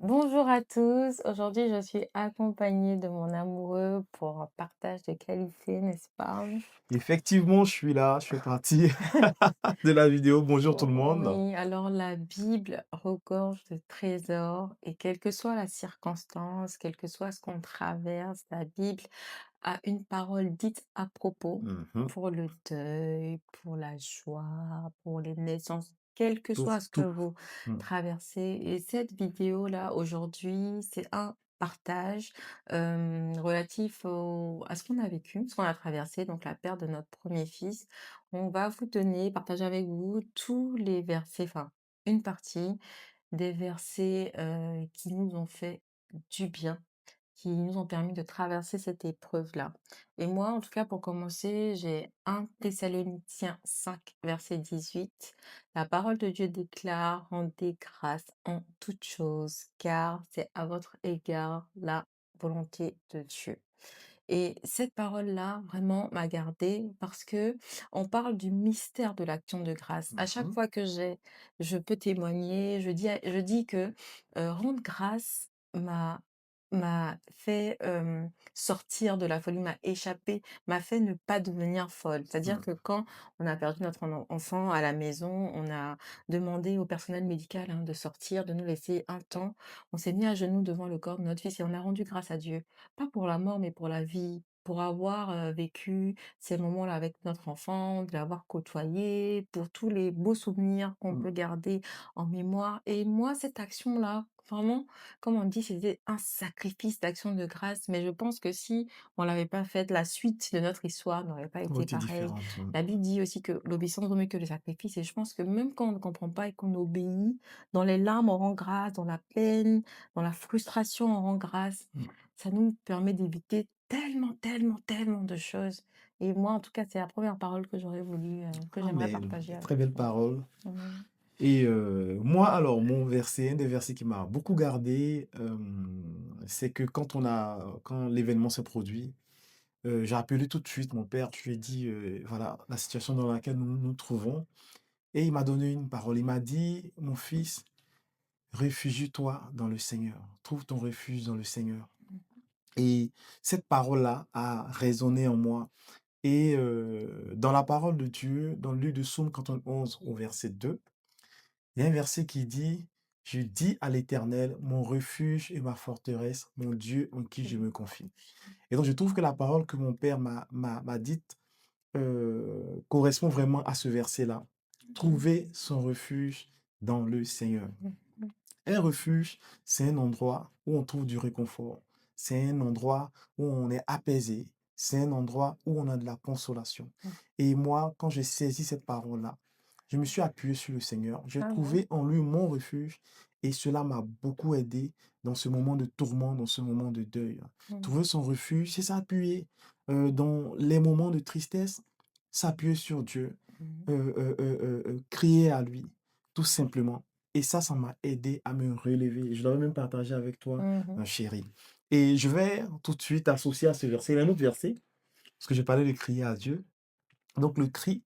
Bonjour à tous. Aujourd'hui, je suis accompagnée de mon amoureux pour un partage de qualité, n'est-ce pas? Effectivement, je suis là, je fais partie de la vidéo. Bonjour tout le monde. Oui, alors la Bible regorge de trésors et quelle que soit la circonstance, quel que soit ce qu'on traverse, la Bible a une parole dite à propos Mhm. pour le deuil, pour la joie, pour les naissances, quel que Pour soit ce que tout. vous Mm. traversez. Et cette vidéo-là, aujourd'hui, c'est un partage relatif à ce qu'on a vécu, ce qu'on a traversé, donc la perte de notre premier fils. On va vous donner, partager avec vous tous les versets, enfin une partie des versets qui nous ont fait du bien, qui nous ont permis de traverser cette épreuve-là. Et moi, en tout cas, pour commencer, j'ai 1 Thessaloniciens 5, verset 18. La parole de Dieu déclare: rendez grâce en toutes choses, car c'est à votre égard la volonté de Dieu. Et cette parole-là, vraiment, m'a gardée parce que on parle du mystère de l'action de grâce. À chaque Mhm. fois que je peux témoigner, je dis que rendre grâce m'a m'a fait sortir de la folie, m'a échappé, m'a fait ne pas devenir folle. C'est-à-dire Mm. que quand on a perdu notre enfant à la maison, on a demandé au personnel médical de sortir, de nous laisser un temps. On s'est mis à genoux devant le corps de notre fils et on a rendu grâce à Dieu. Pas pour la mort, mais pour la vie, pour avoir, vécu ces moments-là avec notre enfant, de l'avoir côtoyé, pour tous les beaux souvenirs qu'on Mm. peut garder en mémoire. Et moi, cette action-là, vraiment, comme on dit, c'était un sacrifice d'action de grâce, mais je pense que si on l'avait pas faite, la suite de notre histoire n'aurait pas Aurait été été pareille. différente. Mm. La Bible dit aussi que l'obéissance vaut mieux que le sacrifice et je pense que même quand on ne comprend pas et qu'on obéit, dans les larmes, on rend grâce, dans la peine, dans la frustration, on rend grâce. Mm. Ça nous permet d'éviter tellement, tellement, tellement de choses. Et moi, en tout cas, c'est la première parole que j'aurais voulu, que Ah, j'aimerais mais partager très avec belle vous. parole. Mmh. Et moi, alors, mon verset, un des versets qui m'a beaucoup gardé, c'est que quand l'événement s'est produit, j'ai appelé tout de suite mon père. Je lui ai dit, voilà, la situation dans laquelle nous nous trouvons. Et il m'a donné une parole. Il m'a dit, mon fils, réfugie-toi dans le Seigneur. Trouve ton refuge dans le Seigneur. Et cette parole-là a résonné en moi. Et dans la parole de Dieu, dans le livre de Psaume 91 au verset 2, il y a un verset qui dit: «Je dis à l'Éternel, mon refuge et ma forteresse, mon Dieu en qui je me confie». Et donc je trouve que la parole que mon père m'a dite, correspond vraiment à ce verset-là. Trouver son refuge dans le Seigneur. Un refuge, c'est un endroit où on trouve du réconfort. C'est un endroit où on est apaisé. C'est un endroit où on a de la consolation. Et moi, quand j'ai saisi cette parole-là, je me suis appuyé sur le Seigneur. J'ai Amen. trouvé en lui mon refuge et cela m'a beaucoup aidé dans ce moment de tourment, dans ce moment de deuil. Mmh. Trouver son refuge, c'est s'appuyer dans les moments de tristesse, s'appuyer sur Dieu, Mmh. crier à lui, tout simplement. Et ça m'a aidé à me relever. Je l'avais même partagé avec toi, Mmh mh. ma chérie. Et je vais tout de suite associer à ce verset, il y a un autre verset, parce que j'ai parlé de crier à Dieu. Donc le cri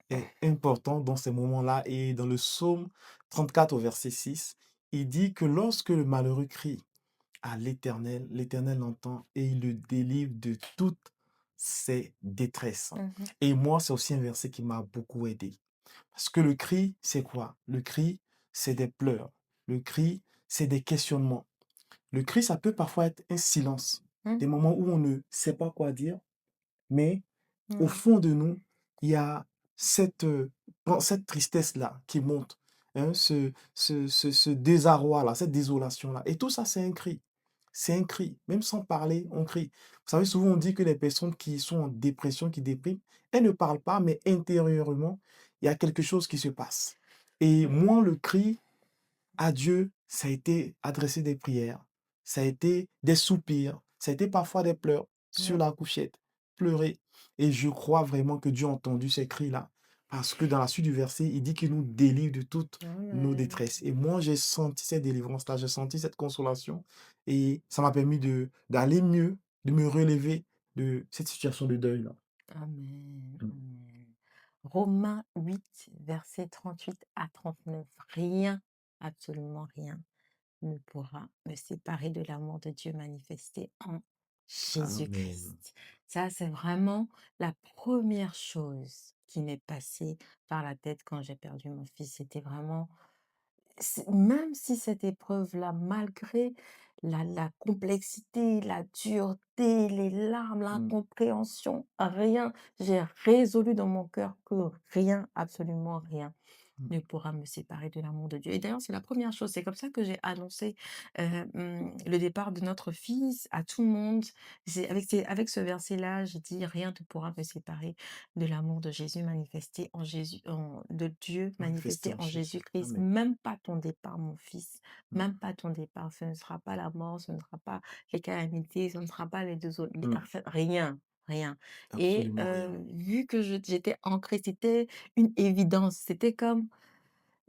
est important dans ces moments-là. Et dans le psaume 34 au verset 6, il dit que lorsque le malheureux crie à l'Éternel, l'Éternel l'entend et il le délivre de toutes ses détresses. Mmh. Et moi, c'est aussi un verset qui m'a beaucoup aidé. Parce que le cri, c'est quoi? Le cri, c'est des pleurs. Le cri, c'est des questionnements. Le cri, ça peut parfois être un silence, Mmh. des moments où on ne sait pas quoi dire, mais au Mmh. fond de nous, il y a cette tristesse-là qui monte, hein, ce désarroi-là, cette désolation-là. Et tout ça, c'est un cri. C'est un cri. Même sans parler, on crie. Vous savez, souvent, on dit que les personnes qui sont en dépression, qui dépriment, elles ne parlent pas, mais intérieurement, il y a quelque chose qui se passe. Et moi, le cri à Dieu, ça a été adresser des prières, ça a été des soupirs, ça a été parfois des pleurs sur Ouais. la couchette, pleurer. Et je crois vraiment que Dieu a entendu ces cris-là. Parce que dans la suite du verset, il dit qu'il nous délivre de toutes nos Amen. détresses. Et moi, j'ai senti cette délivrance-là, j'ai senti cette consolation. Et ça m'a permis d'aller mieux, de me relever de cette situation de deuil-là. Amen. Mm. Amen. Romains 8, versets 38 à 39. Rien, absolument rien, ne pourra me séparer de l'amour de Dieu manifesté en Amen. Jésus-Christ. Ça, c'est vraiment la première chose qui m'est passée par la tête quand j'ai perdu mon fils. C'était vraiment même si cette épreuve-là, malgré la complexité, la dureté, les larmes, Mmh, l'incompréhension, rien, j'ai résolu dans mon cœur que rien, absolument rien mmh. ne pourra me séparer de l'amour de Dieu. Et d'ailleurs, c'est la première chose. C'est comme ça que j'ai annoncé le départ de notre fils à tout le monde. Avec ce verset-là, j'ai dit rien ne pourra me séparer de l'amour de Jésus manifesté en Jésus, de Dieu Manifesté manifesté en en Jésus. Jésus-Christ. Amen. Même pas ton départ, mon fils. Mmh, Même pas ton départ. Ce ne sera pas la mort, ce ne sera pas les calamités, ce ne sera pas les deux autres. mmh. En fait, rien. Rien. Et Absolument rien. vu que j'étais ancrée, c'était une évidence. C'était comme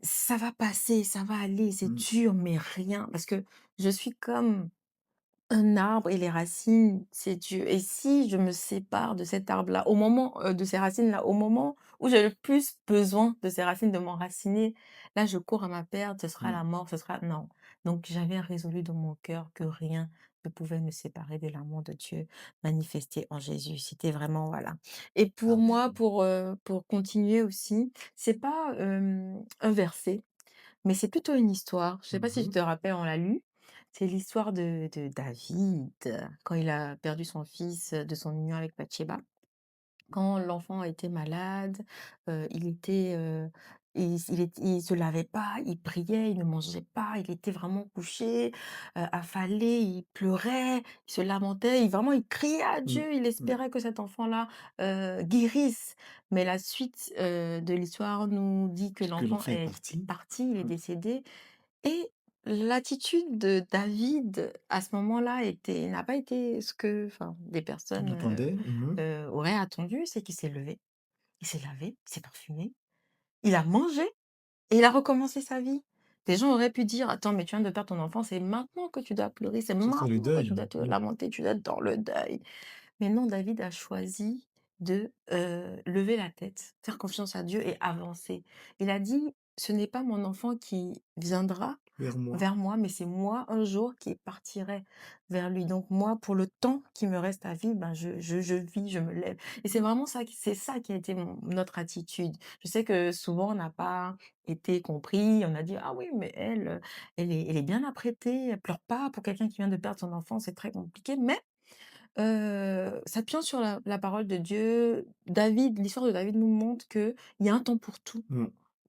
ça va passer, ça va aller, c'est Mmh, dur, mais rien. Parce que je suis comme un arbre et les racines, c'est Dieu. Et si je me sépare de cet arbre-là, au moment, de ces racines-là, au moment où j'ai le plus besoin de ces racines, de m'enraciner, là, je cours à ma perte, ce sera mmh. la mort, ce sera non. Donc j'avais résolu dans mon cœur que rien ne pouvait me séparer de l'amour de Dieu manifesté en Jésus. C'était vraiment voilà. Et pour moi, Amen. pour continuer aussi, c'est pas, un verset, mais c'est plutôt une histoire. Je sais pas si tu Mmh. te rappelles, on l'a lu. C'est l'histoire de David, quand il a perdu son fils, de son union avec Bathsheba. Quand l'enfant était malade, il était, il se lavait pas, il priait, il ne mangeait pas, il était vraiment couché, affalé, il pleurait, il se lamentait, il criait à Mmh, Dieu, il mmh. espérait que cet enfant-là, guérisse. Mais la suite, de l'histoire nous dit que Que l'enfant l'enfant est est parti. parti, il est Mmh. décédé et l'attitude de David à ce moment-là n'a pas été ce que, enfin, des On personnes, attendait. Mmh. aurait attendu, c'est qu'il s'est levé, il s'est lavé, il s'est parfumé, il a mangé et il a recommencé sa vie. Des gens auraient pu dire: «Attends, mais tu viens de perdre ton enfant, c'est maintenant que tu dois pleurer, c'est Ce serait le maintenant que deuil. tu dois te Mmh. lamenter, tu dois être dans le deuil». Mais non, David a choisi de, lever la tête, faire confiance à Dieu et avancer. Il a dit: «Ce n'est pas mon enfant qui viendra Vers moi. vers moi, mais c'est moi un jour qui partirai vers lui. Donc moi, pour le temps qui me reste à vivre, ben, je vis, je me lève». Et c'est vraiment ça c'est ça qui a été notre attitude. Je sais que souvent on n'a pas été compris, on a dit: «Ah oui, mais elle, elle est bien apprêtée, elle pleure pas pour quelqu'un qui vient de perdre son enfant, c'est très compliqué». Mais s'appuyant sur la parole de Dieu, l'histoire de David nous montre qu'il y a un temps pour tout. Mmh.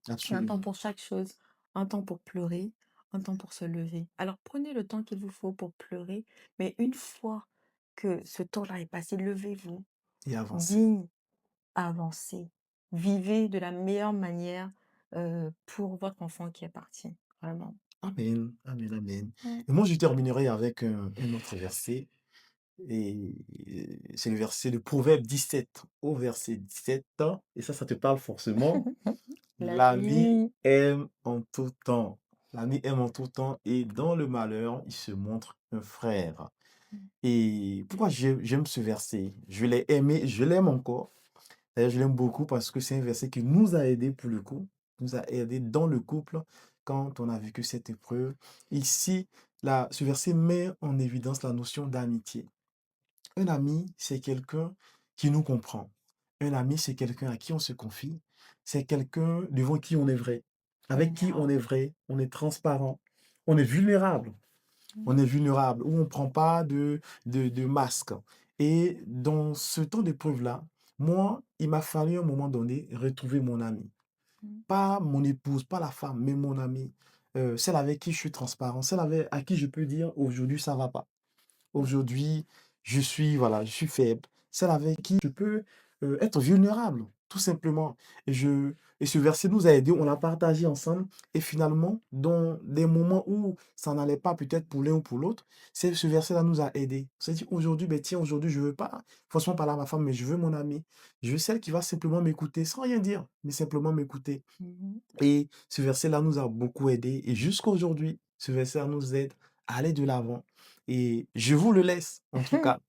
Il y a un temps Absolument. pour chaque chose, un temps pour pleurer, un temps pour se lever. Alors prenez le temps qu'il vous faut pour pleurer, mais une fois que ce temps-là est passé, levez-vous, Et avancer. digne, avancez, vivez de la meilleure manière, pour votre enfant qui est parti, vraiment. Amen. Amen, amen. Mmh. Et moi, je terminerai avec un autre verset. Et c'est le verset de Proverbe 17 au verset 17. Et ça te parle forcément. La L'ami vie. aime en tout temps. L'ami aime en tout temps et dans le malheur, il se montre un frère. Et pourquoi j'aime ce verset? Je l'ai aimé, je l'aime encore. D'ailleurs, je l'aime beaucoup parce que c'est un verset qui nous a aidés pour le coup, nous a aidés dans le couple quand on a vécu cette épreuve. Ici, là, ce verset met en évidence la notion d'amitié. Un ami, c'est quelqu'un qui nous comprend. Un ami, c'est quelqu'un à qui on se confie. C'est quelqu'un devant qui on est vrai. Avec qui on est Vulnérable. vrai, on est transparent, on est vulnérable. On Mmh. est vulnérable, où on ne prend pas de masque. Et dans ce temps d'épreuve-là, moi, il m'a fallu à un moment donné retrouver mon ami. Mmh. Pas mon épouse, pas la femme, mais mon ami. Celle avec qui je suis transparent, à qui je peux dire aujourd'hui ça va pas. Mmh. Aujourd'hui, voilà, je suis faible. Celle avec qui je peux, être vulnérable, tout simplement. Et ce verset nous a aidés, on l'a partagé ensemble et finalement, dans des moments où ça n'allait pas peut-être pour l'un ou pour l'autre, c'est ce verset-là nous a aidés. On s'est dit: «Aujourd'hui, ben tiens, aujourd'hui, je veux pas forcément parler à ma femme, mais je veux mon amie. Je veux celle qui va simplement m'écouter, sans rien dire, mais simplement m'écouter». Mmh. Et ce verset-là nous a beaucoup aidés et jusqu'à aujourd'hui, ce verset-là nous aide à aller de l'avant et je vous le laisse, en tout cas,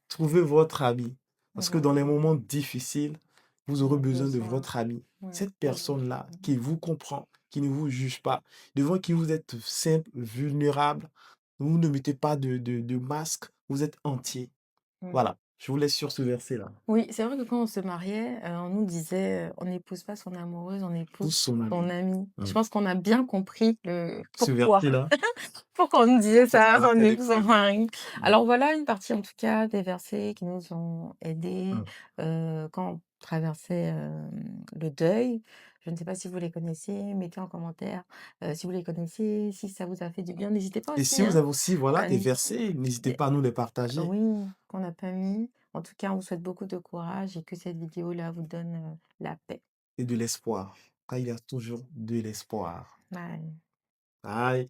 trouvez votre ami parce que dans les moments difficiles, vous On aurez a besoin de besoin, votre ami, ouais, cette de l'autre. personne-là qui vous comprend, qui ne vous juge pas, devant qui vous êtes simple, vulnérable, vous ne mettez pas de masque, vous êtes entier. Mmh. Voilà, je vous laisse sur ce verset-là. Oui, c'est vrai que quand on se mariait, on nous disait, «On n'épouse pas son amoureuse, on Tous épouse son ami. son amie». Je Mmh. pense qu'on a bien compris le Ce pourquoi. verset-là, Pourquoi on nous disait ça ça, rappelle on des épouse son choses. mari. Mmh, Alors voilà une partie en tout cas des versets qui nous ont aidés, mmh. quand on traversait, le deuil. Je ne sais pas si vous les connaissez, mettez en commentaire, si vous les connaissez, si ça vous a fait du bien. N'hésitez pas Et aussi, si vous hein, avez aussi, voilà, à des nous versets, n'hésitez pas à nous les partager oui, qu'on n'a pas mis. En tout cas, on vous souhaite beaucoup de courage et que cette vidéo-là vous donne, la paix. et de l'espoir, car il y a toujours de l'espoir. Bye. Aïe.